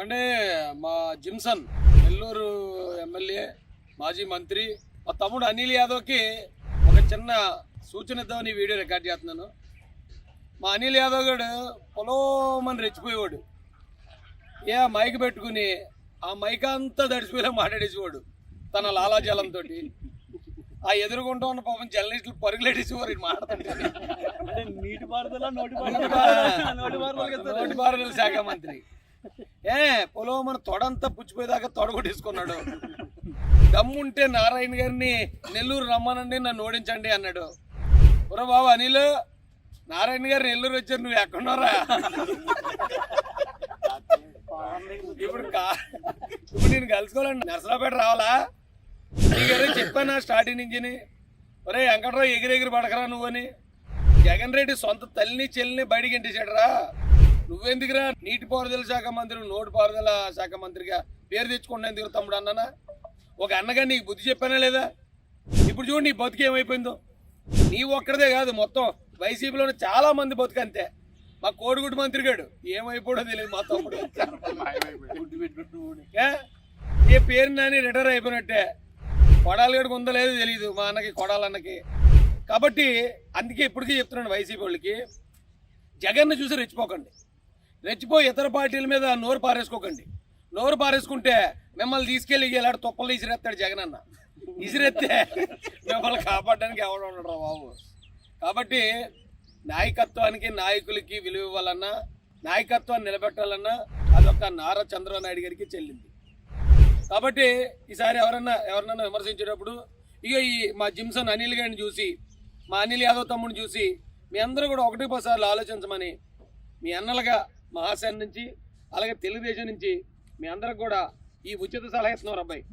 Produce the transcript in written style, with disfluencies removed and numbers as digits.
అంటే మా జిమ్సన్ నెల్లూరు ఎమ్మెల్యే మాజీ మంత్రి మా తమ్ముడు అనిల్ యాదవ్కి ఒక చిన్న సూచన ఇద్దామని ఈ వీడియో రికార్డ్ చేస్తున్నాను. మా అనిల్ యాదవ్ గారు పొలోమని రెచ్చిపోయేవాడు. మైక్ పెట్టుకుని ఆ మైక్ అంతా దడిచిపోయేలా మాట్లాడేసేవాడు తన లాలాజలంతో. ఆ ఎదురుకుంటూ ఉన్న పాపం జర్నలిస్టులు పరుగులేడేసేవారు మాట్లాడుతుంటే. నోటిపారుదల శాఖ మంత్రి పొలోమని తొడంతా పుచ్చిపోయేదాకా తొడగొట్టేసుకున్నాడు. దమ్ముంటే నారాయణ గారిని నెల్లూరు రమ్మనండి, నన్ను ఓడించండి అన్నాడు. ఒరే బాబు అనిల్, నారాయణ గారు నెల్లూరు వచ్చారు, నువ్వు ఎక్కడున్నారా? ఇప్పుడు నేను కలుసుకోవాలండి, నర్సరావుపేట రావాలా? నీకు చెప్పానా స్టార్టింగ్ నుంచి? ఒరే వెంకట్రావు ఎగిరెగిరి పడకరా నువ్వని. జగన్ రెడ్డి సొంత తల్లిని చెల్లిని బయటికి ఇంటించాడరా. నువ్వెందుకురా నీటిపారుదల శాఖ మంత్రి, నోటిపారుదల శాఖ మంత్రిగా పేరు తెచ్చుకున్నా ఎందుకు తమ్ముడు అన్నానా? ఒక అన్నగా నీకు బుద్ధి చెప్పానా లేదా? ఇప్పుడు చూడు నీ బతుకు ఏమైపోయిందో. నీ ఒక్కడదే కాదు, మొత్తం వైసీపీలోనే చాలా మంది బతుకు అంతే. మా కోడిగుడ్డు మంత్రి గాడు ఏమైపోడో తెలియదు. మా తమ్ముడు ఏ పేరు నాని రిటైర్ అయిపోయినట్టే. కొడాలి గడికి ఉందో లేదో తెలియదు మా అన్నకి, కొడాలన్నకి. కాబట్టి అందుకే ఇప్పటికీ చెప్తున్నాను వైసీపీ వాళ్ళకి, జగన్ను చూసి రెచ్చిపోకండి. రెచ్చిపోయి ఇతర పార్టీల మీద నోరు పారేసుకోకండి. నోరు పారేసుకుంటే మిమ్మల్ని తీసుకెళ్ళి ఇలాంటి తుప్పలు ఇసిరేస్తాడు జగన్ అన్న. ఇసిరెత్తే మిమ్మల్ని కాపాడడానికి ఎవరు ఉండరు బాబు. కాబట్టి నాయకత్వానికి, నాయకులకి విలువ ఇవ్వాలన్నా, నాయకత్వాన్ని నిలబెట్టాలన్నా అదొక నారా చంద్రబాబు నాయుడు గారికి చెల్లింది. కాబట్టి ఈసారి ఎవరన్నా విమర్శించేటప్పుడు ఇక ఈ మా జిమ్సన్ అనిల్ గారిని చూసి, మా అనిల్ యాదవ్ తమ్ముడిని చూసి మీ అందరూ కూడా 1-10 సార్లు ఆలోచించమని మీ అన్నలుగా మహాసేన నుంచి, అలాగే తెలుగుదేశం నుంచి మీ అందరికి కూడా ఈ ఉచిత సలహా ఇస్తున్నారు అబ్బాయి.